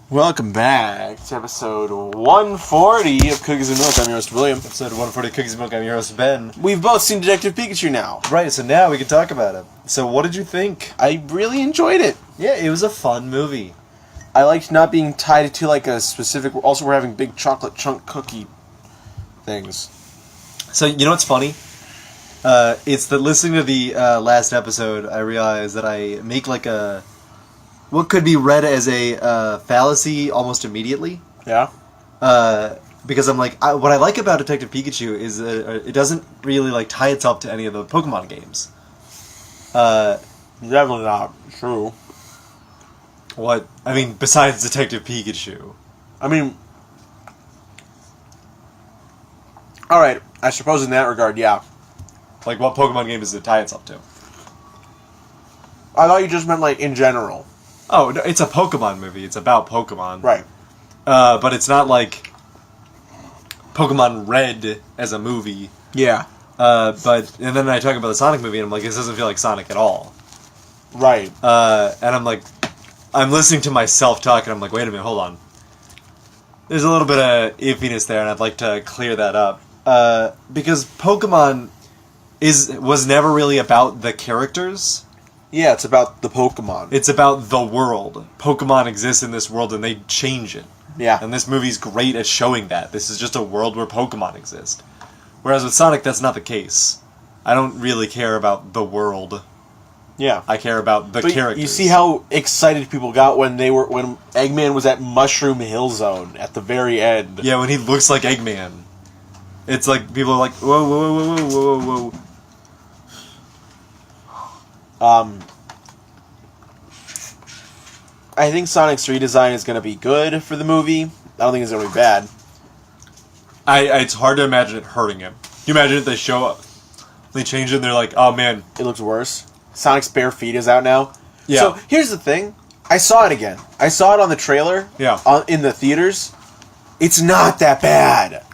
Welcome back to episode 140 of Cookies and Milk. I'm your host, William. Episode 140 of Cookies and Milk. I'm your host, Ben. We've both seen Detective Pikachu now. Right, so now we can talk about it. So what did you think? I really enjoyed it. Yeah, it was a fun movie. I liked not being tied to like a specific... Also, we're having big chocolate chunk cookie things. So, you know what's funny? It's that listening to the last episode, I realized that I make like a... what could be read as a fallacy almost immediately. Yeah? Because I'm like, what I like about Detective Pikachu is that it doesn't really like tie itself to any of the Pokemon games. Definitely not true. What? I mean, besides Detective Pikachu. I mean... Alright, I suppose in that regard, yeah. Like, what Pokemon game does it tie itself to? I thought you just meant like in general. Oh, no, it's a Pokemon movie. It's about Pokemon. Right. But it's not like Pokemon Red as a movie. Yeah. And then I talk about the Sonic movie, and I'm like, this doesn't feel like Sonic at all. Right. And I'm like, I'm listening to myself talk, and I'm like, wait a minute, hold on. There's a little bit of iffiness there, and I'd like to clear that up. Because Pokemon was never really about the characters. Yeah, it's about the Pokemon. It's about the world. Pokemon exists in this world, and they change it. Yeah. And this movie's great at showing that. This is just a world where Pokemon exist. Whereas with Sonic, that's not the case. I don't really care about the world. Yeah. I care about the characters. You see how excited people got when Eggman was at Mushroom Hill Zone at the very end. Yeah, when he looks like Eggman. It's like, people are like, whoa, whoa, whoa, whoa, whoa, whoa, whoa. I think Sonic's redesign is going to be good for the movie. I don't think it's going to be bad. It's hard to imagine it hurting him. Can you imagine if they show up, they change it, and they're like, oh man. It looks worse. Sonic's bare feet is out now. Yeah. So, here's the thing. I saw it again. I saw it on the trailer. Yeah. In the theaters. It's not that bad.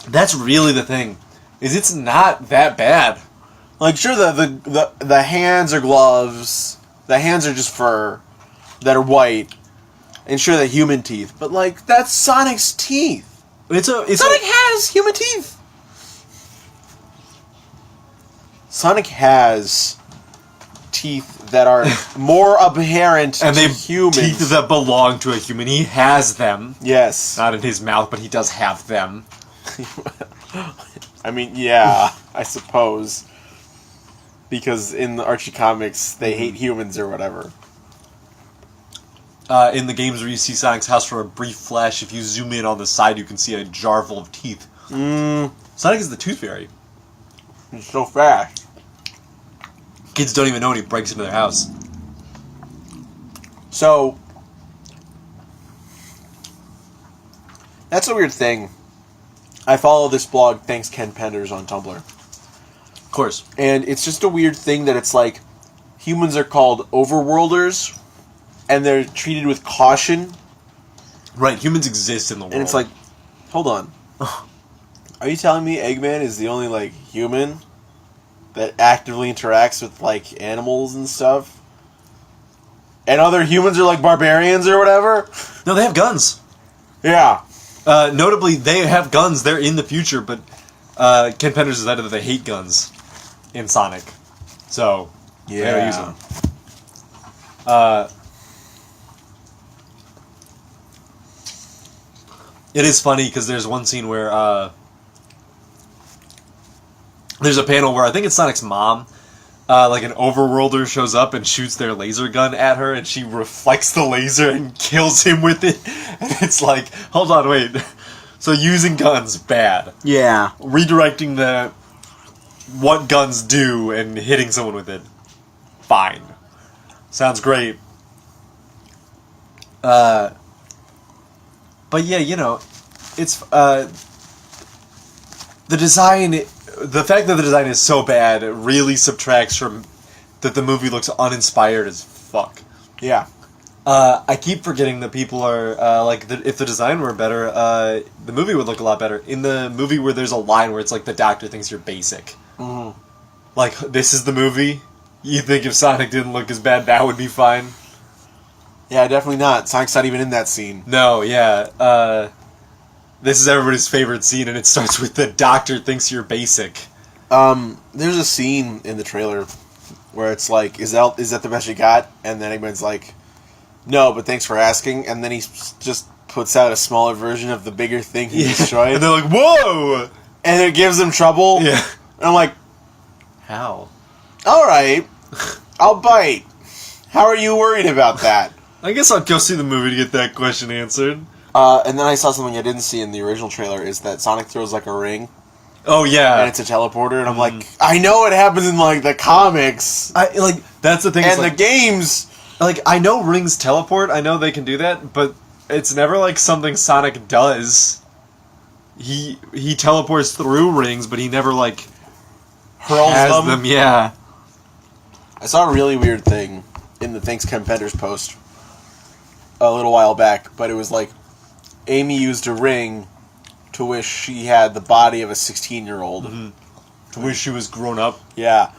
That's really the thing. It's not that bad. Like, sure, the hands are gloves. The hands are just fur that are white. And sure, the human teeth. But, like, that's Sonic's teeth. Sonic has human teeth. Sonic has teeth that are more apparent and to humans. Teeth that belong to a human. He has them. Yes. Not in his mouth, but he does have them. I mean, yeah, I suppose. Because in the Archie comics, they hate humans or whatever. In the games where you see Sonic's house for a brief flash, if you zoom in on the side, you can see a jar full of teeth. Sonic is the Tooth Fairy. He's so fast. Kids don't even know when he breaks into their house. So, that's a weird thing. I follow this blog, Thanks Ken Penders, on Tumblr. Of course. And it's just a weird thing that it's like, humans are called overworlders, and they're treated with caution. Right, humans exist in the world. And it's like, hold on. Are you telling me Eggman is the only, like, human that actively interacts with, like, animals and stuff? And other humans are, like, barbarians or whatever? No, they have guns. Yeah. Notably, they have guns. They're in the future, but Ken Penders decided that they hate guns in Sonic. So, they don't use them. It is funny, because there's one scene where there's a panel where I think it's Sonic's mom, like an overworlder shows up and shoots their laser gun at her, and she reflects the laser and kills him with it. And it's like, hold on, wait. So using guns, bad. Yeah. Redirecting what guns do and hitting someone with it, fine. Sounds great. But yeah, you know, it's the design. The fact that the design is so bad really subtracts from that the movie looks uninspired as fuck. Yeah. I keep forgetting that people are, if the design were better, the movie would look a lot better. In the movie where there's a line where it's like, the doctor thinks you're basic. Mm-hmm. Like, this is the movie? You think if Sonic didn't look as bad, that would be fine? Yeah, definitely not. Sonic's not even in that scene. No, yeah. This is everybody's favorite scene, and it starts with the doctor thinks you're basic. There's a scene in the trailer where it's like, is that the best you got? And then Eggman's like, no, but thanks for asking. And then he just puts out a smaller version of the bigger thing he destroyed. And they're like, whoa! And it gives him trouble. Yeah. And I'm like, How? alright, I'll bite. How are you worried about that? I guess I'll go see the movie to get that question answered. And then I saw something I didn't see in the original trailer, is that Sonic throws like a ring, Oh, yeah. and it's a teleporter, and I'm like, I know it happens in like the comics, That's the thing. and the games. Like, I know rings teleport, I know they can do that, but it's never like something Sonic does. He teleports through rings, but he never like Hurls has them. Yeah. I saw a really weird thing in the Thanks Ken Penders post a little while back, but it was like Amy used a ring to wish she had the body of a 16-year-old. Mm-hmm. To wish she was grown up. Yeah.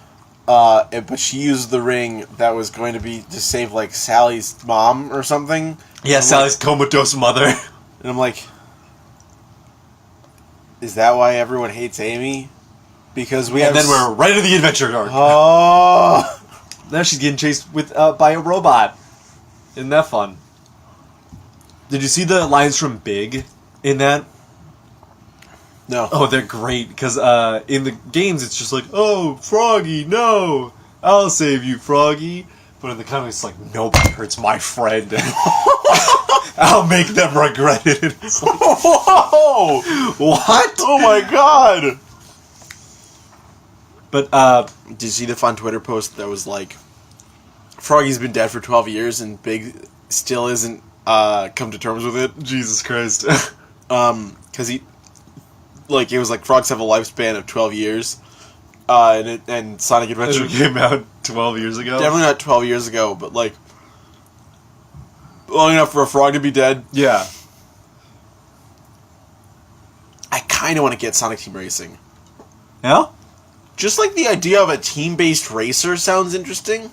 But she used the ring that was going to be to save like Sally's mom or something. Yeah, Sally's comatose mother. And I'm like, is that why everyone hates Amy? Because we have. And then we're right into the adventure arc. Oh. Now she's getting chased with by a robot. Isn't that fun? Did you see the lines from Big in that? No. Oh, they're great, because in the games it's just like, oh, Froggy, no! I'll save you, Froggy. But in the comics it's like, nobody hurts my friend. I'll make them regret it. It's like, whoa! what? Oh my god! But, did you see the fun Twitter post that was like, Froggy's been dead for 12 years and Big still isn't come to terms with it? Jesus Christ. Because he... Like, it was like frogs have a lifespan of 12 years. And Sonic Adventure It came out 12 years ago? Definitely not 12 years ago, but like... long enough for a frog to be dead. Yeah. I kind of want to get Sonic Team Racing. Yeah? Just like the idea of a team-based racer sounds interesting.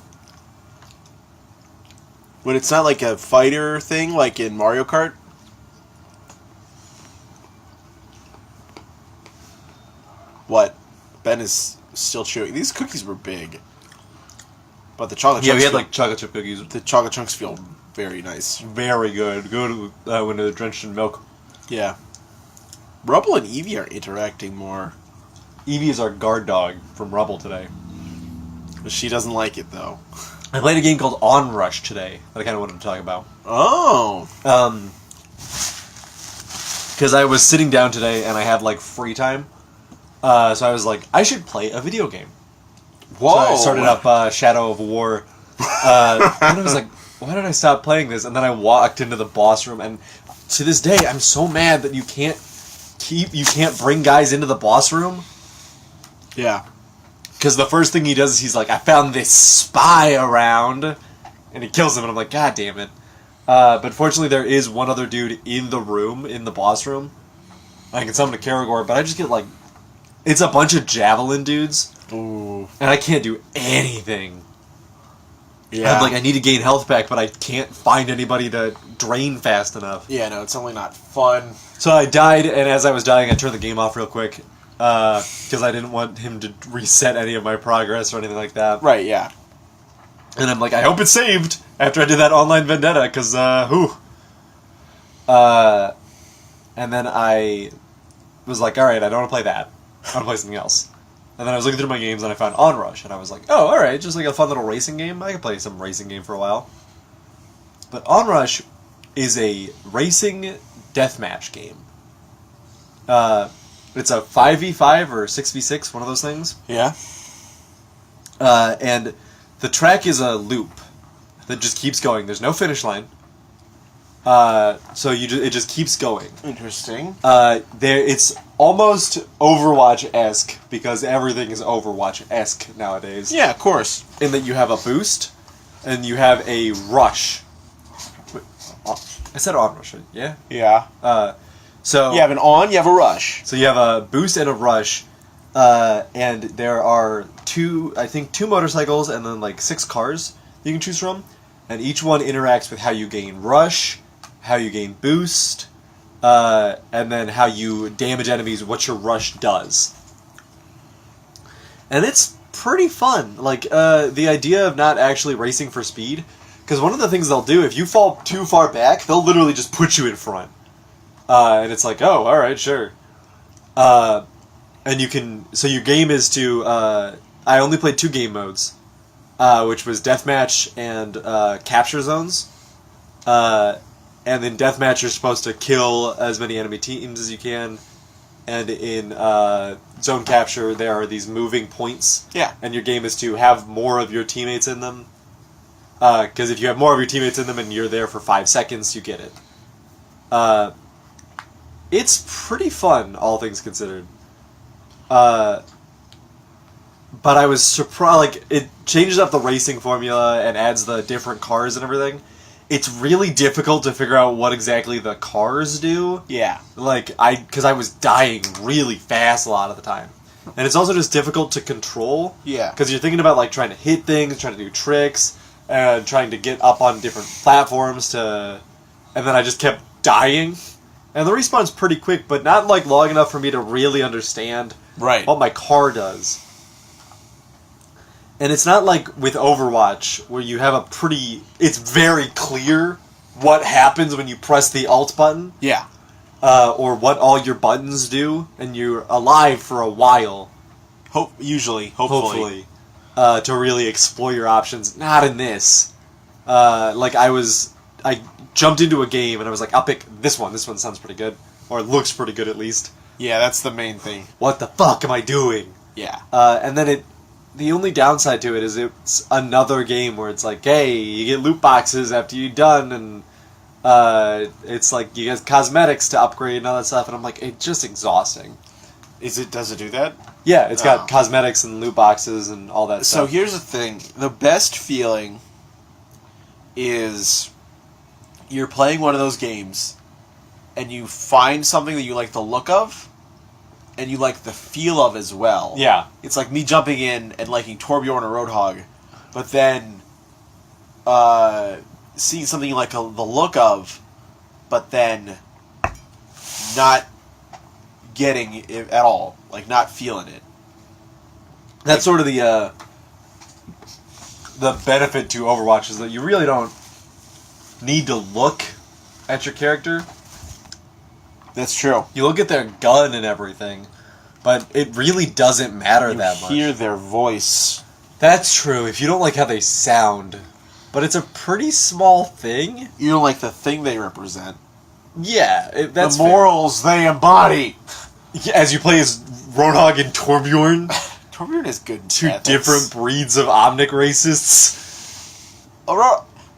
When it's not like a fighter thing like in Mario Kart. What? Ben is still chewing. These cookies were big. But the chocolate chunks... Yeah, we had like chocolate chip cookies. The chocolate chunks feel very nice. Very good. Good when they're drenched in milk. Yeah. Rubble and Eevee are interacting more. Eevee is our guard dog from Rubble today. She doesn't like it, though. I played a game called Onrush today that I kind of wanted to talk about. Oh! Because I was sitting down today and I had like free time. So I was like, I should play a video game. Whoa! So I started up Shadow of War. And I was like, why did I stop playing this? And then I walked into the boss room, and to this day, I'm so mad that you can't bring guys into the boss room. Yeah. Because the first thing he does is he's like, I found this spy around, and he kills him, and I'm like, God damn it. But fortunately, there is one other dude in the room, in the boss room. I can summon a Karagor, but I just get like, it's a bunch of javelin dudes. Ooh. And I can't do anything. Yeah. I'm like, I need to gain health back, but I can't find anybody to drain fast enough. Yeah, no, it's only not fun. So I died, and as I was dying, I turned the game off real quick. Because I didn't want him to reset any of my progress or anything like that. Right, yeah. And I'm like, I hope it's saved after I did that online vendetta, because, and then I was like, alright, I don't want to play that. I want to play something else. And then I was looking through my games, and I found Onrush, and I was like, oh, alright, just like a fun little racing game. I can play some racing game for a while. But Onrush is a racing deathmatch game. It's a 5v5 or 6v6, one of those things. Yeah. And the track is a loop that just keeps going. There's no finish line. So it just keeps going. Interesting. It's almost Overwatch-esque, because everything is Overwatch-esque nowadays. Yeah, of course. In that you have a boost, and you have a rush. Wait, I said Onrush, right? Yeah? Yeah. So You have an on, you have a rush. So you have a boost and a rush, and there are two motorcycles and then like 6 cars you can choose from, and each one interacts with how you gain rush, how you gain boost, and then how you damage enemies, what your rush does. And it's pretty fun. Like, the idea of not actually racing for speed, because one of the things they'll do, if you fall too far back, they'll literally just put you in front. And it's like, oh, alright, sure. And you can, so your game is to, I only played 2 game modes, which was Deathmatch and Capture Zones. And in Deathmatch, you're supposed to kill as many enemy teams as you can. And in Zone Capture, there are these moving points. Yeah. And your game is to have more of your teammates in them. Because if you have more of your teammates in them and you're there for 5 seconds, you get it. It's pretty fun, all things considered. But I was surprised, like, it changes up the racing formula and adds the different cars and everything. It's really difficult to figure out what exactly the cars do. Yeah. Like, because I was dying really fast a lot of the time. And it's also just difficult to control. Yeah. Because you're thinking about, like, trying to hit things, trying to do tricks, and trying to get up on different platforms to... And then I just kept dying. And the respawn's pretty quick, but not, like, long enough for me to really understand what my car does. And it's not like with Overwatch, where you have a pretty... It's very clear what happens when you press the alt button. Yeah. Or what all your buttons do, and you're alive for a while. Hopefully. To really explore your options. Not in this. Like, I jumped into a game, and I was like, I'll pick this one. This one sounds pretty good. Or it looks pretty good, at least. Yeah, that's the main thing. What the fuck am I doing? Yeah. And then the only downside to it is it's another game where it's like, hey, you get loot boxes after you're done, and it's like you get cosmetics to upgrade and all that stuff, and I'm like, it's just exhausting. Does it do that? Yeah, it's got cosmetics and loot boxes and all that stuff. So here's the thing. The best feeling is you're playing one of those games and you find something that you like the look of and you like the feel of as well. Yeah. It's like me jumping in and liking Torbjorn or Roadhog, but then seeing something you like the look of, but then not getting it at all. Like, not feeling it. That's sort of the benefit to Overwatch is that you really don't need to look at your character. That's true. You look at their gun and everything, but it really doesn't matter that much. You hear their voice. That's true, if you don't like how they sound. But it's a pretty small thing. You don't like the thing they represent. Yeah, that's the morals they embody. Yeah, as you play as Roadhog and Torbjorn. Torbjorn is good. Two different breeds of Omnic racists.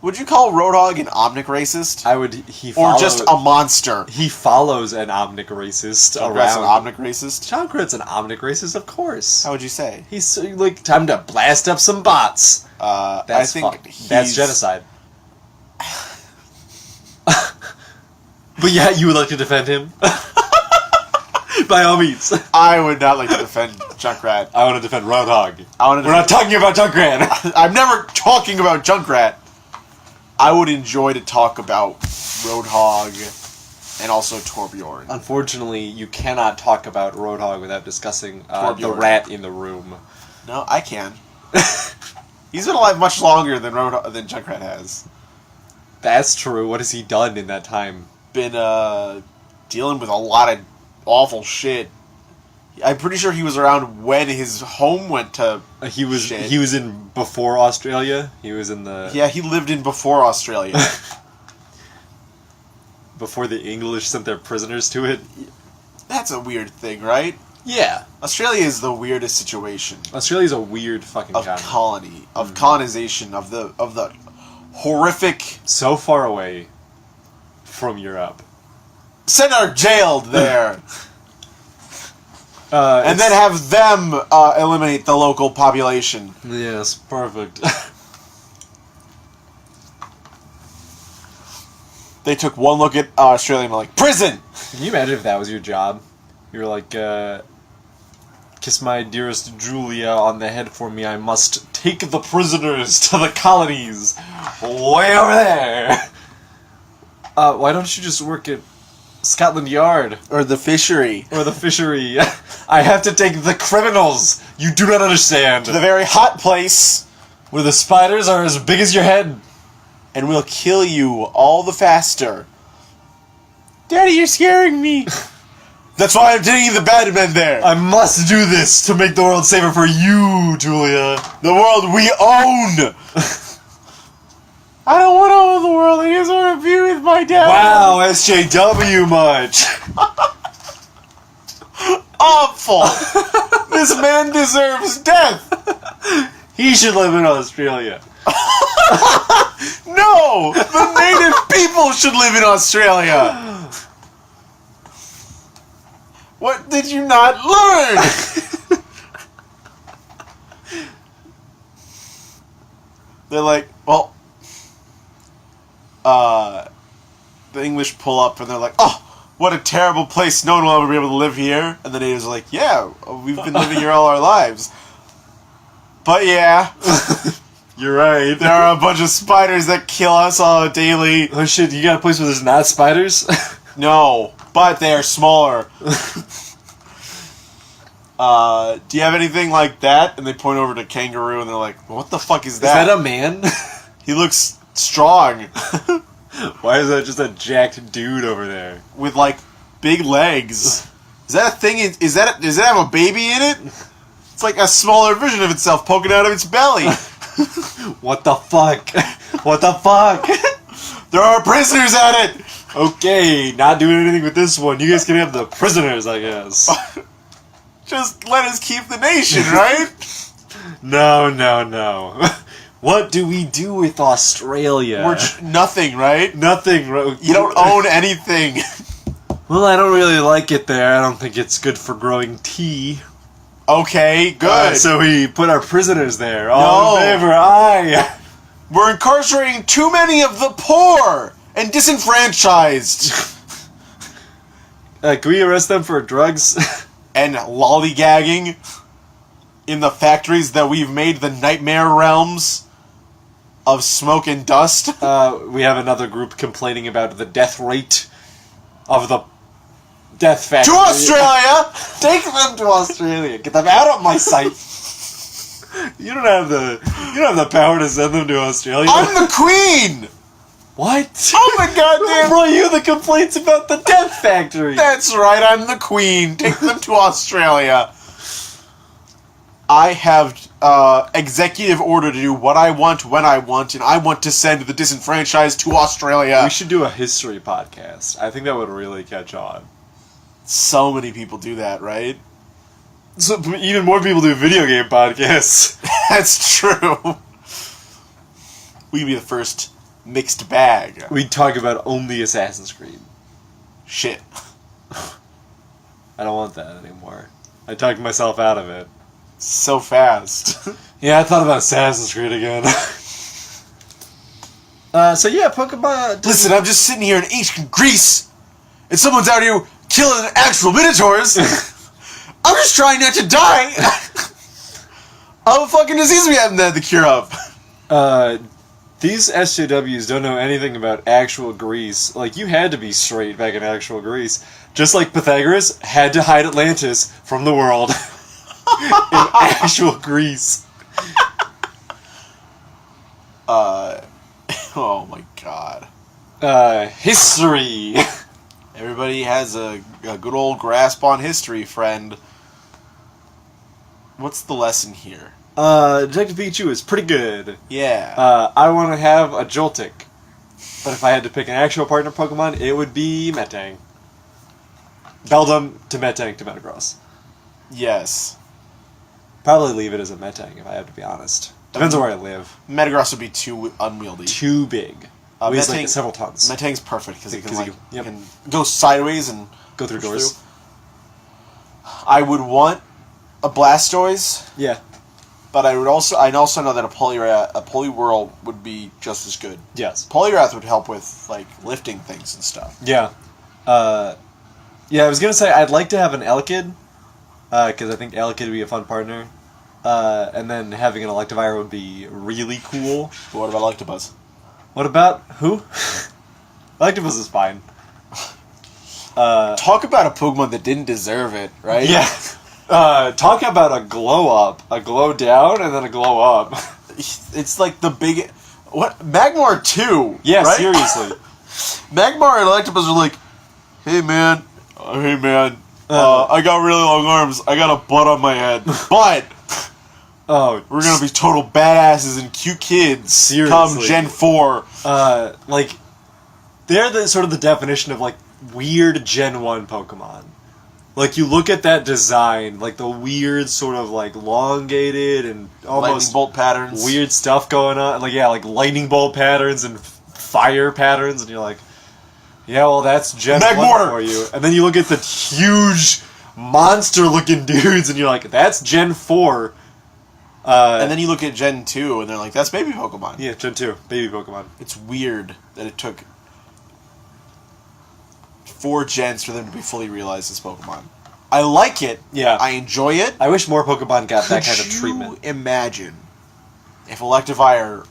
Would you call Roadhog an Omnic racist? I would. Or just a monster? He follows an Omnic racist around. An Omnic racist? Junkrat's an Omnic racist, of course. How would you say? He's like, time to blast up some bots. I think that's genocide. But yeah, you would like to defend him? By all means. I would not like to defend Junkrat. I want to defend Roadhog. We're not talking about Junkrat. I'm never talking about Junkrat. I would enjoy to talk about Roadhog and also Torbjorn. Unfortunately, you cannot talk about Roadhog without discussing the rat in the room. No, I can. He's been alive much longer than Junkrat has. That's true. What has he done in that time? Been dealing with a lot of awful shit. I'm pretty sure he was around when his home went to shit. He was in before Australia. He was in the... Yeah, he lived in before Australia. Before the English sent their prisoners to it. That's a weird thing, right? Yeah. Australia is the weirdest situation. Australia's a weird fucking colony. Of colonization, of the horrific... So far away from Europe. Send our jailed there! And then have them eliminate the local population. Yes, perfect. They took one look at Australia and were like, prison! Can you imagine if that was your job? You were like, kiss my dearest Julia on the head for me, I must take the prisoners to the colonies. way over there. Why don't you just work at Scotland Yard? Or the fishery. Or the fishery. I have to take the criminals. You do not understand. To the very hot place. Where the spiders are as big as your head. And we'll kill you all the faster. Daddy, you're scaring me. That's why I'm taking the bad men there. I must do this to make the world safer for you, Julia. The world we own. I don't want to own the world. I just want to be with my dad. Wow, SJW much. Awful. This man deserves death. He should live in Australia. No! The native people should live in Australia. What did you not learn? They're like, well, the English pull up and they're like, oh, what a terrible place. No one will ever be able to live here. And the natives are like, yeah, we've been living here all our lives. But yeah, You're right. there are a bunch of spiders that kill us all daily. Oh shit, you got a place where there's not spiders? No, but they are smaller. Do you have anything like that? And they point over to Kangaroo and they're like, what the fuck is that? Is that a man? He looks strong. Why is that just a jacked dude over there? With like big legs. Is that a thing? Does it have a baby in it? It's like a smaller version of itself poking out of its belly. What the fuck? What the fuck? There are prisoners at it. Okay, not doing anything with this one. You guys can have the prisoners, I guess. Just let us keep the nation, right? No. What do we do with Australia? We're nothing, right? Nothing. You don't own anything. Well, I don't really like it there. I don't think it's good for growing tea. Okay, good. So we put our prisoners there. No. All in favor, aye. We're incarcerating too many of the poor and disenfranchised. Can we arrest them for drugs? And lollygagging in the factories that we've made the nightmare realms of smoke and dust. We have another group complaining about the death rate of the death factory. To Australia! Take them to Australia. Get them out of my sight. You don't have the power to send them to Australia. I'm the queen! What? Oh my goddamn... Bro, you the complaints about the death factory. That's right, I'm the queen. Take them to Australia. I have executive order to do what I want when I want, and I want to send the disenfranchised to Australia. We should do a history podcast. I think that would really catch on. So many people do that, right? So even more people do video game podcasts. That's true. We can be the first mixed bag. We talk about only Assassin's Creed. Shit. I don't want that anymore. I talked myself out of it. So fast. Yeah, I thought about Assassin's Creed again. So yeah, Pokemon... Listen, I'm just sitting here in ancient Greece, and someone's out here killing actual minotaurs. I'm just trying not to die of a fucking disease we haven't had the cure of. These SJWs don't know anything about actual Greece. Like, you had to be straight back in actual Greece. Just like Pythagoras had to hide Atlantis from the world. In actual Greece. Oh my god. History. Everybody has a good old grasp on history, friend. What's the lesson here? Detective Pikachu is pretty good. Yeah. I want to have a Joltik. But if I had to pick an actual partner Pokemon, it would be Metang. Beldum to Metang to Metagross. Yes. Probably leave it as a Metang if I have to be honest. Depends on where I live. Metagross would be too unwieldy. Too big. Weighs like Metang- several tons. Metang's perfect because he can, like, yep. can go sideways and Go through push doors. through. I would want a Blastoise, Yeah. but I also know that a Poliwhirl would be just as good. Yes. Poliwrath would help with like lifting things and stuff. Yeah. Yeah, I was gonna say I'd like to have an Elekid, because I think Elekid would be a fun partner. And then having an Electivire would be really cool. But what about Electabuzz? What about who? Electabuzz is fine. Talk about a Pokemon that didn't deserve it, right? Yeah. Talk about a glow up, a glow down, and then a glow up. It's like the big... What? Magmar 2, Yeah, right? seriously. Magmar and Electabuzz are like, hey man, I got really long arms, I got a butt on my head, but Oh, we're gonna be total badasses and cute kids Seriously. come Gen 4. like, they're the sort of the definition of, like, weird Gen 1 Pokemon. Like, you look at that design, like, the weird sort of, like, elongated and Lightning almost bolt patterns. weird stuff going on. Like, yeah, like lightning bolt patterns and fire patterns, and you're like, yeah, well, that's Gen 1 Magmar! for you. And then you look at the huge, monster-looking dudes, and you're like, that's Gen 4. And then you look at Gen 2, and they're like, that's baby Pokemon. Yeah, Gen 2, baby Pokemon. It's weird that it took 4 gens for them to be fully realized as Pokemon. I like it. Yeah. I enjoy it. I wish more Pokemon got that kind of Could you treatment. imagine if Electivire,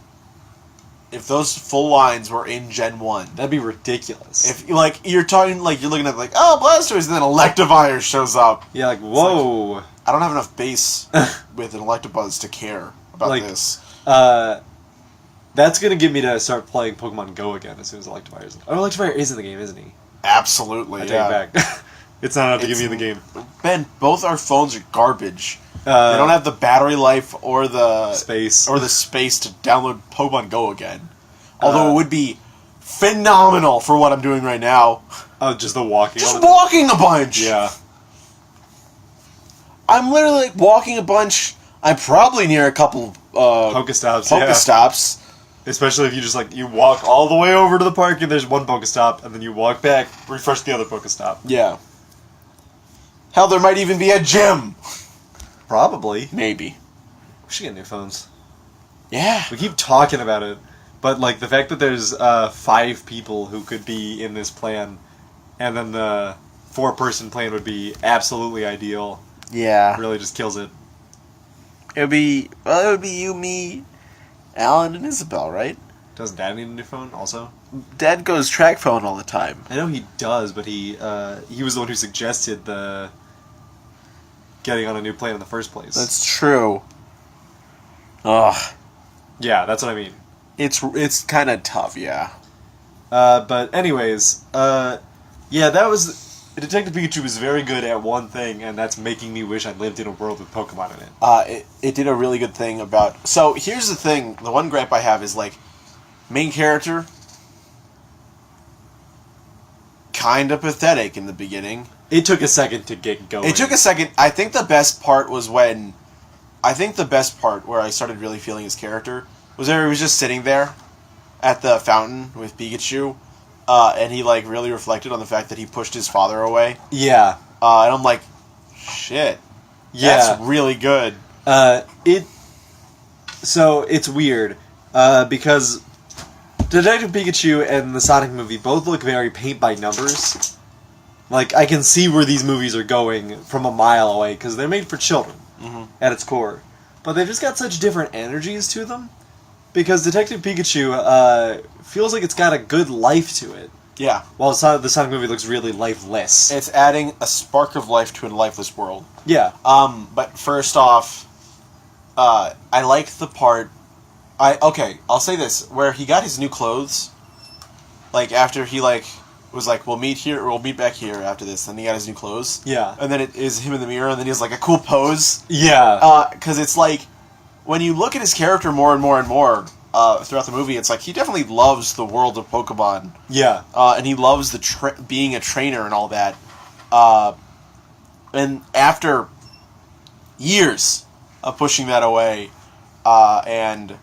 if those full lines were in Gen 1? That'd be ridiculous. If, like, you're talking, like, you're looking at, like, oh, Blastoise, and then Electivire shows up. Yeah, like, whoa. I don't have enough base with an Electabuzz to care about Like, this. That's gonna get me to start playing Pokemon Go again as soon as Electivire is. Oh, Electivire is in the game, isn't he? Absolutely, I take yeah. it back. It's not enough to It's- give me the game. Ben, both our phones are garbage. They don't have the battery life or the Space. to download Pokemon Go again. Although it would be phenomenal for what I'm doing right now. Oh, just the walking. Just all the- walking a bunch. Yeah. I'm literally like walking a bunch. I'm probably near a couple Pokestops. Yeah. Pokestops. Especially if you just like you walk all the way over to the park and there's one Pokestop, and then you walk back, refresh the other Pokestop. Yeah. Hell, there might even be a gym. Probably. Maybe. We should get new phones. Yeah. We keep talking about it, but like the fact that there's 5 people who could be in this plan, and then the 4-person plan would be absolutely ideal. Yeah. Really just kills it. It would be you, me, Alan, and Isabel, right? Doesn't Dad need a new phone also? Dad goes track phone all the time. I know he does, but he was the one who suggested the getting on a new plan in the first place. That's true. Ugh. Yeah, that's what I mean. It's kind of tough, yeah. But anyways, yeah, that was... Detective Pikachu was very good at one thing, and that's making me wish I lived in a world with Pokemon in it. It did a really good thing about... So, here's the thing. The one gripe I have is, like, main character, kind of pathetic in the beginning. It took a second to get going. It took a second. I think the best part was when... I think the best part where I started really feeling his character was where he was just sitting there at the fountain with Pikachu, and he, like, really reflected on the fact that he pushed his father away. Yeah. And I'm like, shit. Yeah. That's really good. So, it's weird, because Detective Pikachu and the Sonic movie both look very paint by numbers. Like, I can see where these movies are going from a mile away, because they're made for children, at its core. But they've just got such different energies to them, because Detective Pikachu feels like it's got a good life to it, Yeah. while the Sonic movie looks really lifeless. It's adding a spark of life to a lifeless world. Yeah. But first off, I liked the part... Okay, I'll say this. Where he got his new clothes, like, after he, like, was like, we'll meet back here after this, and he got his new clothes. Yeah. And then it is him in the mirror, and then he has, like, a cool pose. Yeah. Because it's like, when you look at his character more and more and more throughout the movie, it's like, he definitely loves the world of Pokemon. Yeah. And he loves being a trainer and all that. And after years of pushing that away, and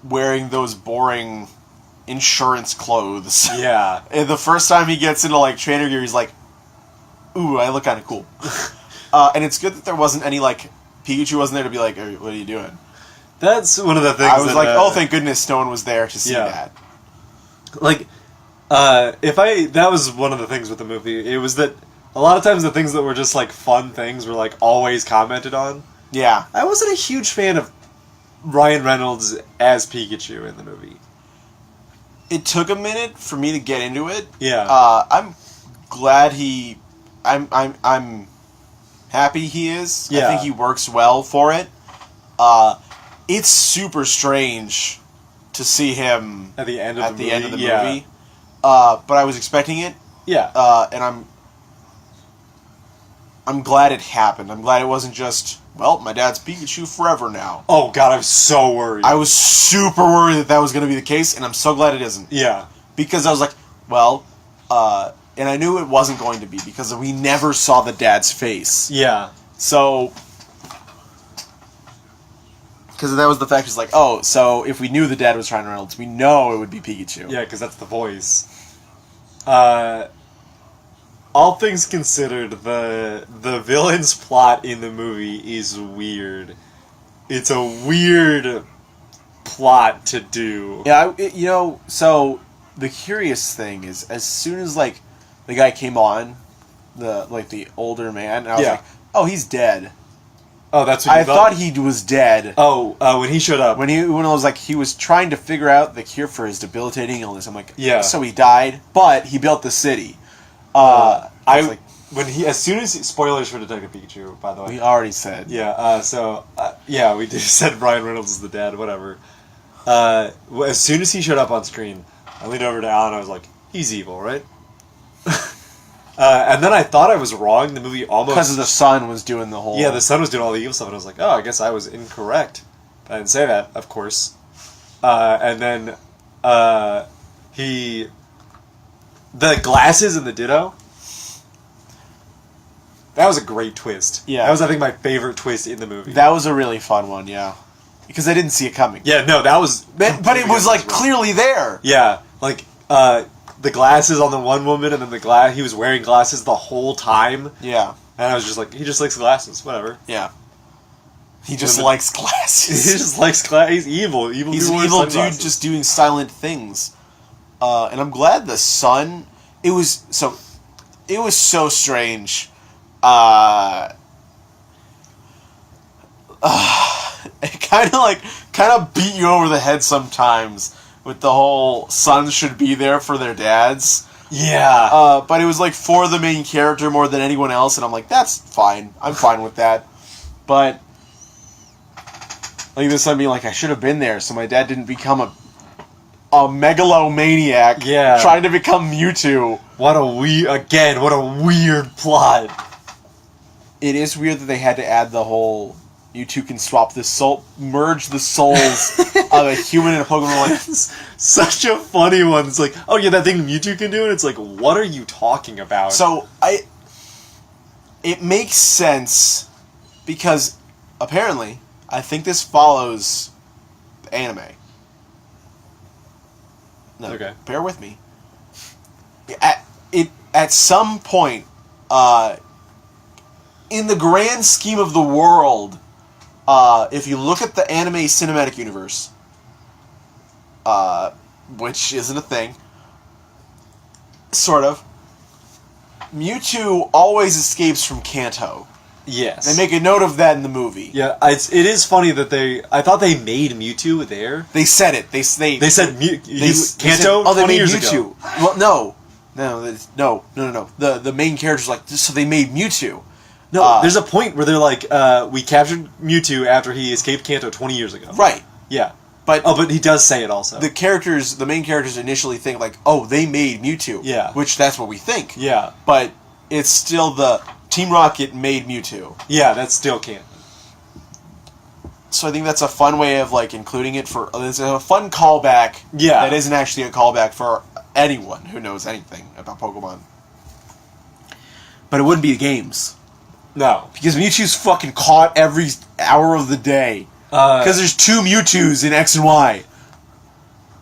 wearing those boring insurance clothes. Yeah. And the first time he gets into, like, trainer gear, he's like, ooh, I look kind of cool. And it's good that there wasn't any, like, Pikachu wasn't there to be like, hey, what are you doing? That's one of the things I was that, like, oh, thank goodness no one was there to see Yeah. that. Like, that was one of the things with the movie. It was that a lot of times the things that were just, like, fun things were, like, always commented on. Yeah. I wasn't a huge fan of Ryan Reynolds as Pikachu in the movie. It took a minute for me to get into it. Yeah. I'm glad he. I'm happy he is. Yeah. I think he works well for it. It's super strange to see him At the end of the movie. end of the Yeah. movie. But I was expecting it, Yeah. and I'm glad it happened. I'm glad it wasn't just, well, my dad's Pikachu forever now. Oh god, I'm so worried. I was super worried that was going to be the case, and I'm so glad it isn't. Yeah. Because I was like, well, and I knew it wasn't going to be because we never saw the dad's face. Yeah. So, because that was the fact, it's like, oh, so if we knew the dad was Ryan Reynolds, we know it would be Pikachu. Yeah, because that's the voice. All things considered, the villain's plot in the movie is weird. It's a weird plot to do. Yeah, so the curious thing is, as soon as, like, the guy came on, the older man, and I was Yeah. like, oh, he's dead. Oh, that's what I you thought he was dead. Oh, when he showed up. When I was like, he was trying to figure out the cure for his debilitating illness. I'm like, Yeah. so he died, but he built the city. I was like, as soon as spoilers for Detective Pikachu, by the way. we already said. Yeah. Yeah, we just said Ryan Reynolds is the dad. Whatever. As soon as he showed up on screen, I leaned over to Alan. And I was like, he's evil, right? And then I thought I was wrong. The movie almost Because the son was doing the whole... Yeah, the son was doing all the evil stuff, and I was like, oh, I guess I was incorrect. I didn't say that, of course. And then the glasses and the Ditto. That was a great twist. Yeah. That was, I think, my favorite twist in the movie. That was a really fun one, yeah. Because I didn't see it coming. Yeah, no, that was... But it was, like, clearly there. Yeah, like, the glasses on the one woman, and then he was wearing glasses the whole time. Yeah. And I was just like, he just likes glasses, whatever. Yeah. He just likes glasses. He just likes glasses. He's evil. He's an evil dude just doing silent things. And I'm glad the son... It was so strange. It kind of beat you over the head sometimes with the whole sons should be there for their dads. Yeah. But it was like for the main character more than anyone else, and I'm like, that's fine. I'm fine with that. But like the son being like, I should have been there, so my dad didn't become a megalomaniac. Yeah. Trying to become Mewtwo. What a weird plot. It is weird that they had to add the whole Mewtwo can swap merge the souls of a human and a Pokemon. Like, such a funny one. It's like, oh yeah, that thing Mewtwo can do, and it's like, what are you talking about? so it makes sense because apparently I think this follows the anime. No, Okay. bear with me. At some point, in the grand scheme of the world, if you look at the anime cinematic universe, which isn't a thing, sort of, Mewtwo always escapes from Kanto. yes. They make a note of that in the movie. Yeah, it is funny that I thought they made Mewtwo there. They said it. They said Kanto. Kanto 20 years ago. Well, no. The main character's like, so they made Mewtwo. No, there's a point where they're like, we captured Mewtwo after he escaped Kanto 20 years ago. Right. Yeah. But he does say it also. The main characters initially think like, oh, they made Mewtwo. Yeah. Which that's what we think. Yeah. But it's still the Team Rocket made Mewtwo. Yeah, that's still canon. So I think that's a fun way of like including it it's a fun callback. Yeah. That isn't actually a callback for anyone who knows anything about Pokemon. But it wouldn't be the games. No. Because Mewtwo's fucking caught every hour of the day. Because there's 2 Mewtwo's in X and Y.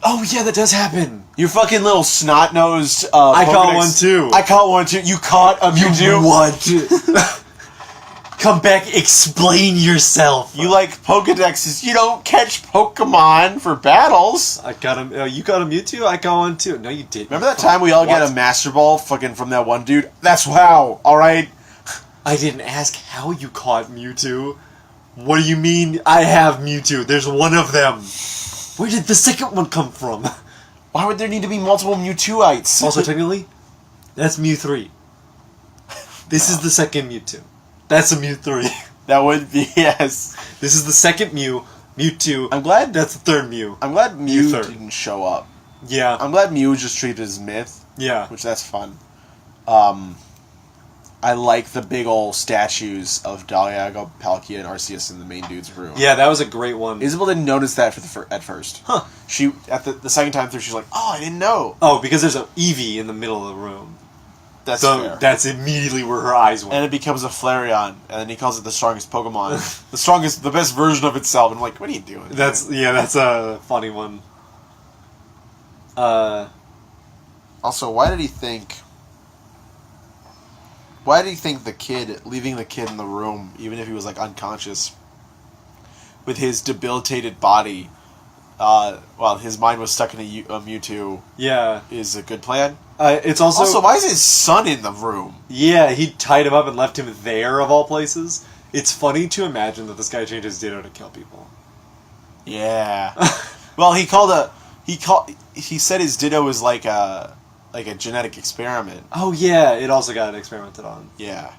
Oh, yeah, that does happen. You fucking little snot-nosed I caught Pokedex. one, too. I caught one, too. You caught a Mewtwo? What? Come back, explain yourself. You like Pokedexes. You don't catch Pokemon for battles. I got him. You got a Mewtwo? I got one, too. No, you didn't. Remember that time we all got a Master Ball fucking from that one dude? That's how, alright? I didn't ask how you caught Mewtwo. What do you mean I have Mewtwo? There's one of them. Where did the second one come from? Why would there need to be multiple Mewtwoites? Also, technically, that's Mew 3. This is the second Mewtwo. That's a Mew 3. That would be, yes. This is the second Mew. Mewtwo. I'm glad that's the third Mew. I'm glad Mew third. didn't show up. Yeah. I'm glad Mew was just treated as myth. Yeah. Which that's fun. I like the big old statues of Dialga, Palkia, and Arceus in the main dude's room. Yeah, that was a great one. Isabel didn't notice that at first. Huh. She at the second time through, she's like, "Oh, I didn't know." Oh, because there's an Eevee in the middle of the room. That's so fair. that's immediately where her eyes went. And it becomes a Flareon, and then he calls it the strongest Pokemon, the best version of itself. And I'm like, "What are you doing?" That's a funny one. Also, why did he think? Why did he think leaving the kid in the room, even if he was like unconscious, with his debilitated body, while his mind was stuck in a Mewtwo, is a good plan? It's also why is his son in the room? Yeah, he tied him up and left him there of all places. It's funny to imagine that this guy changed his Ditto to kill people. Yeah. Well, he said his Ditto was like a genetic experiment. Oh yeah, it also got experimented on. Yeah.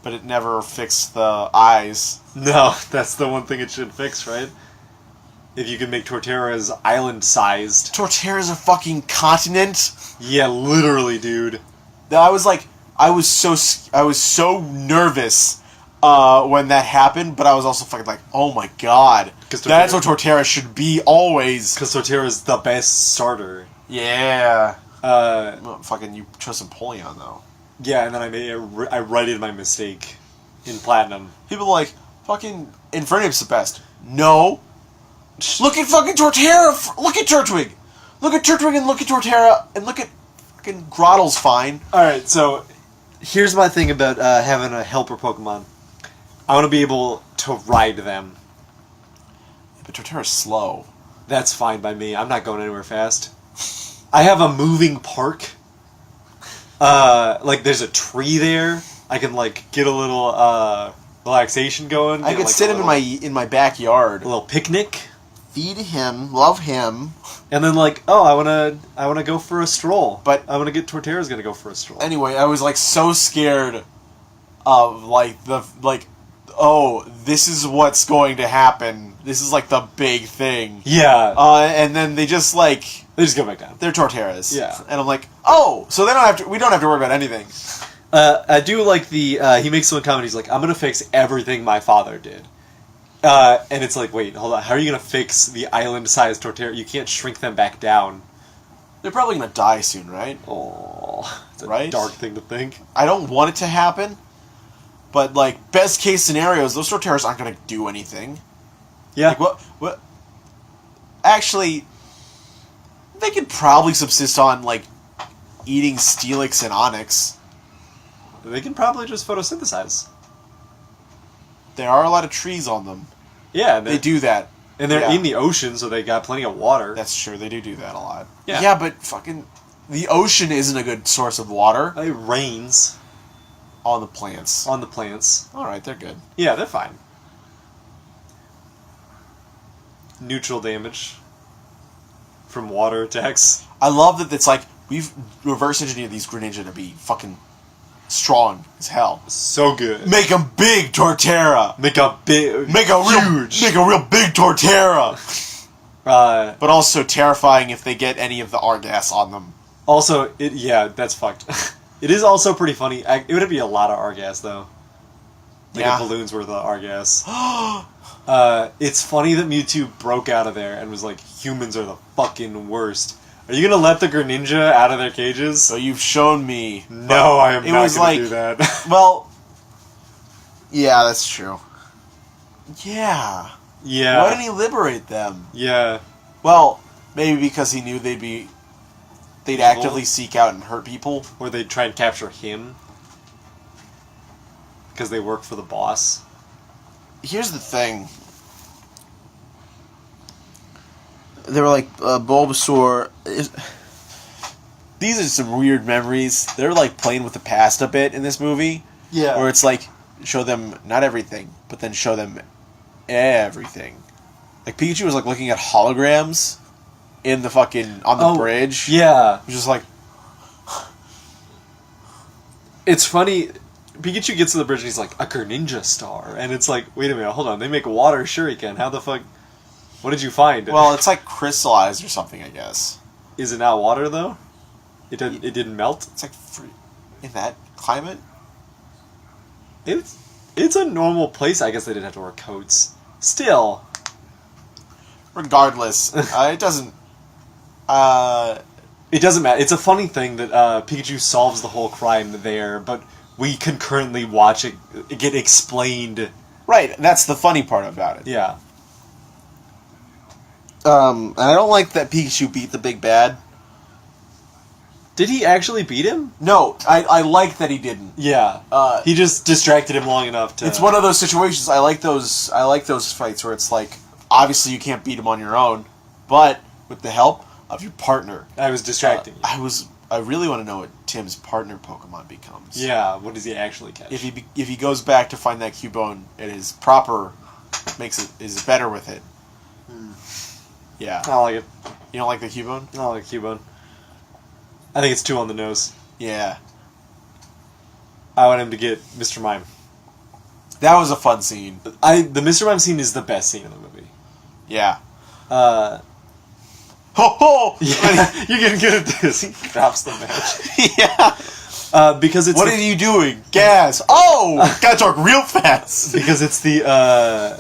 But it never fixed the eyes. No, that's the one thing it should fix, right? If you can make Torterra's island-sized. Torterra's a fucking continent? Yeah, literally, dude. I was so nervous when that happened, but I was also fucking like, oh my god. That's what Torterra should be always. Because Torterra's the best starter. Yeah. Fucking, you chose Empoleon, though. Yeah, and then I righted my mistake in Platinum. People are like, fucking, Infernape's the best. No. Look at fucking Torterra. Look at Turtwig. Look at Turtwig and look at Torterra and look at fucking Grottle's fine. Alright, so here's my thing about having a helper Pokemon. I want to be able to ride them. But Torterra's slow. That's fine by me. I'm not going anywhere fast. I have a moving park. There's a tree there. I can, get a little, relaxation going. I could sit him in my backyard. A little picnic. Feed him, love him. And then, I wanna go for a stroll. But I wanna get Torterra's gonna go for a stroll. Anyway, I was, so scared of, oh, this is what's going to happen. This is, the big thing. Yeah. And then they just, They just go back down. They're Torterras. Yeah. And I'm like, oh, so we don't have to worry about anything. I do like he makes one comment, he's like, I'm gonna fix everything my father did. And it's like, wait, hold on, how are you gonna fix the island-sized Torterra? You can't shrink them back down. They're probably gonna die soon, right? Oh, it's a right? dark thing to think. I don't want it to happen, but, best case scenarios, those Torterras aren't gonna do anything. Yeah. What? Actually, they could probably subsist on, eating Steelix and Onyx. They can probably just photosynthesize. There are a lot of trees on them. Yeah. They do that. And they're in the ocean, so they got plenty of water. That's true, they do that a lot. Yeah. Yeah, but fucking... The ocean isn't a good source of water. It rains. On the plants. On the plants. Alright, they're good. Yeah, they're fine. Neutral damage from water attacks. I love that it's we've reverse engineered these Greninja to be fucking strong as hell. So good. Make them big, Torterra. Make a real big Torterra. But also terrifying if they get any of the Argas on them. Also, that's fucked. It is also pretty funny. It would be a lot of Argas though. A balloon's worth of Argas. It's funny that Mewtwo broke out of there and was like, humans are the fucking worst. Are you gonna let the Greninja out of their cages? So you've shown me. No, I am not gonna do that. Well, yeah, that's true. Yeah. Yeah. Why didn't he liberate them? Yeah. Well, maybe because he knew they'd actively seek out and hurt people. Or they'd try and capture him. Because they work for the boss. Here's the thing. They were like, Bulbasaur... These are some weird memories. They're playing with the past a bit in this movie. Yeah. Where it's show them not everything, but then show them everything. Like Pikachu was like looking at holograms in the fucking on the bridge. Yeah, It was just like, it's funny. Pikachu gets to the bridge and he's like, a Greninja star. And it's like, wait a minute, hold on. They make water shuriken. How the fuck? What did you find? well, it's like crystallized or something, I guess. Is it not water, though? It didn't melt? It's like in that climate. It's a normal place. I guess they didn't have to wear coats. Still. Regardless, it doesn't. It doesn't matter. It's a funny thing that Pikachu solves the whole crime there, but we concurrently watch it get explained. Right, that's the funny part about it. Yeah. And I don't like that Pikachu beat the big bad. Did he actually beat him? No, I like that he didn't. Yeah. He just distracted him long enough to... It's one of those situations. I like those fights where it's like, obviously you can't beat him on your own, but with the help of your partner. I was distracting you. I really want to know what Tim's partner Pokemon becomes. Yeah, what does he actually catch? If he goes back to find that Cubone and is proper, is better with it. Yeah. I don't like it. You don't like the Cubone? I don't like Cubone. I think it's too on the nose. Yeah. I want him to get Mr. Mime. That was a fun scene. The Mr. Mime scene is the best scene in the movie. Yeah. Ho ho! Yeah, you're getting good at this. He drops the match. Yeah. Because it's... What are you doing? Gas. Oh! Gotta talk real fast. Because it's the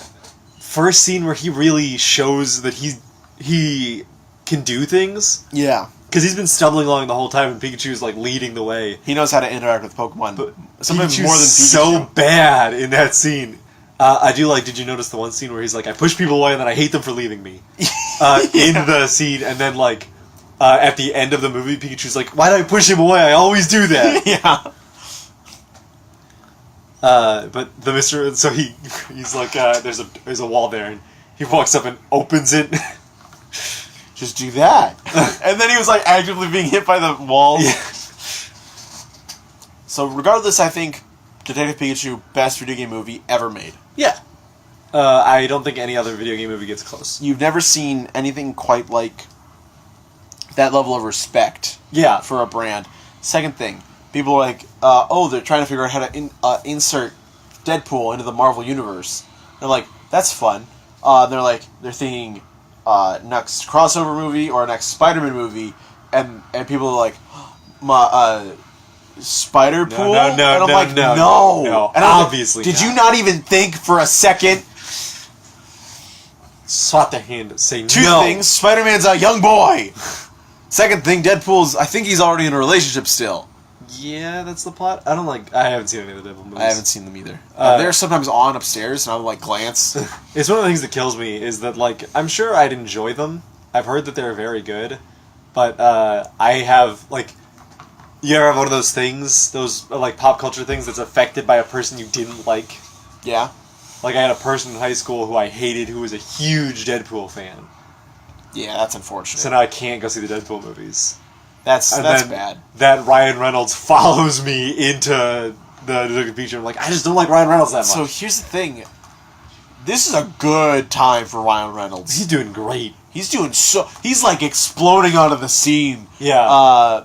first scene where he really shows that he can do things. Yeah. Because he's been stumbling along the whole time, and Pikachu's like leading the way. He knows how to interact with Pokemon, But sometimes Pikachu's more than Pikachu. so bad in that scene. I do like. Did you notice the one scene where he's like, "I push people away, and then I hate them for leaving me." In the scene, and then like at the end of the movie, Pikachu's like, "Why do I push him away? I always do that." Yeah. But the Mr. So he's like, there's a wall there, and he walks up and opens it. Just do that. And then he was like actively being hit by the walls. Yeah. So regardless, I think Detective Pikachu, best video game movie ever made. Yeah. I don't think any other video game movie gets close. You've never seen anything quite like that level of respect. Yeah. For a brand. Second thing, people are like, oh, they're trying to figure out how to insert Deadpool into the Marvel universe. They're like, that's fun. They're thinking next crossover movie or next Spider-Man movie, and people are like, Spider-Pool? No, and I'm like, no. And I'm obviously like, did not. you not even think for a second? Swat the hand. Say Two no. things. Spider-Man's a young boy. Second thing, Deadpool's, I think he's already in a relationship still. Yeah, that's the plot. I haven't seen any of the Deadpool movies. I haven't seen them either. They're sometimes on upstairs, and I'll like glance. It's one of the things that kills me is that, like, I'm sure I'd enjoy them. I've heard that they're very good, but I have, like, you ever have one of those things, those, like, pop culture things that's affected by a person you didn't like? Yeah. Like, I had a person in high school who I hated who was a huge Deadpool fan. Yeah, that's unfortunate. So now I can't go see the Deadpool movies. That's And bad. That Ryan Reynolds follows me into the Detective Pikachu. I'm like, I just don't like Ryan Reynolds that much. So here's the thing. This is a good time for Ryan Reynolds. He's doing great. He's like exploding onto the scene. Yeah.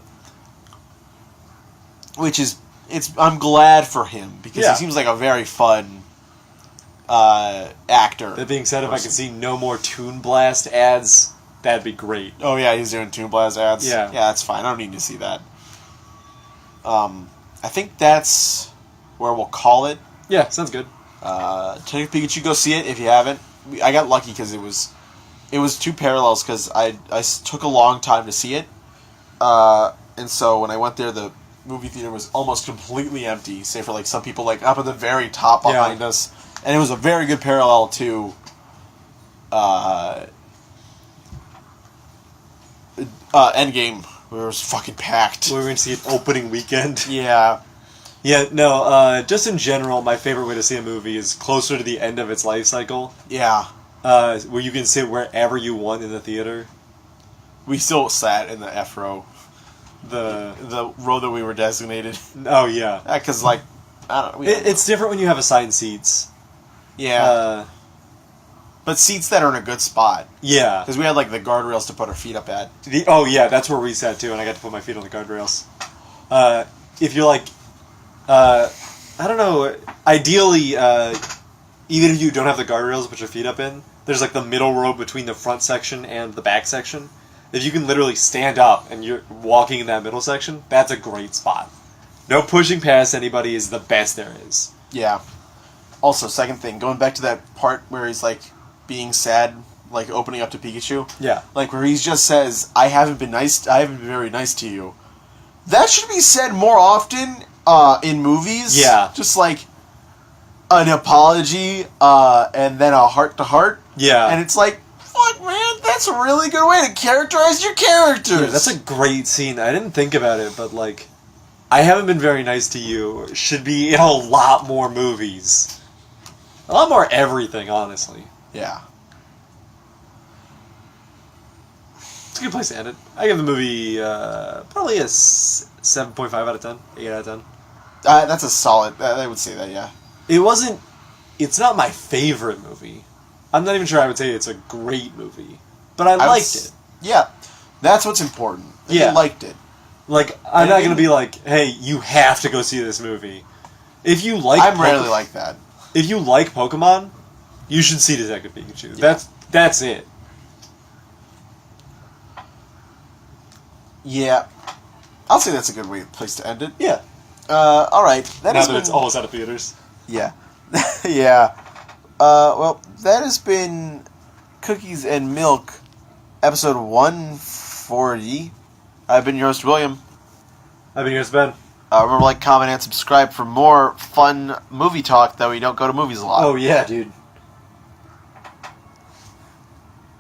I'm glad for him because Yeah. he seems like a very fun actor. That being said, if I could see no more Toon Blast ads, that'd be great. Oh yeah, he's doing Toon Blast ads. Yeah. Yeah, that's fine. I don't need to see that. I think that's where we'll call it. Yeah, sounds good. Detective Pikachu, go see it if you haven't. I got lucky because it was two parallels because I took a long time to see it, and so when I went there, the movie theater was almost completely empty, save for like some people like up at the very top behind us, and it was a very good parallel to Endgame, where it was fucking packed. We're going to see it opening weekend. Yeah. Yeah, no, just in general, my favorite way to see a movie is closer to the end of its life cycle. Yeah. Where you can sit wherever you want in the theater. We still sat in the F row. The row that we were designated. Oh, yeah. Because, like, I don't know. We don't know. It's different when you have assigned seats. Yeah. But seats that are in a good spot. Yeah. Because we had, like, the guardrails to put our feet up at. Oh, yeah, that's where we sat, too, and I got to put my feet on the guardrails. If you're, like, I don't know, ideally, even if you don't have the guardrails to put your feet up in, there's, like, the middle row between the front section and the back section. If you can literally stand up and you're walking in that middle section, that's a great spot. No pushing past anybody is the best there is. Yeah. Also, second thing, going back to that part where he's, like, being sad, like, opening up to Pikachu. Yeah. Like, where he just says, I haven't been very nice to you. That should be said more often, in movies. Yeah. Just, like, an apology, and then a heart-to-heart. Yeah. And it's like, fuck, man, that's a really good way to characterize your characters. Yeah, that's a great scene. I didn't think about it, but, like, I haven't been very nice to you should be in a lot more movies. A lot more everything, honestly. Yeah. It's a good place to end it. I give the movie probably a 7.5 out of 10. 8 out of 10. That's a solid, I would say that, yeah. It's not my favorite movie. I'm not even sure I would say it's a great movie. But I liked it. Yeah. That's what's important. Yeah. You liked it. Like, I'm not going to be like, hey, you have to go see this movie. If you like I'm rarely like that. If you like Pokemon, you should see Detective Pikachu. Yeah. That's it. Yeah. I'll say that's a good place to end it. Yeah. Alright. Now that it's almost out of theaters. Yeah. Yeah. Well, that has been Cookies and Milk, episode 140. I've been your host, William. I've been your host, Ben. Remember, like, comment, and subscribe for more fun movie talk, though we don't go to movies a lot. Oh, yeah, dude.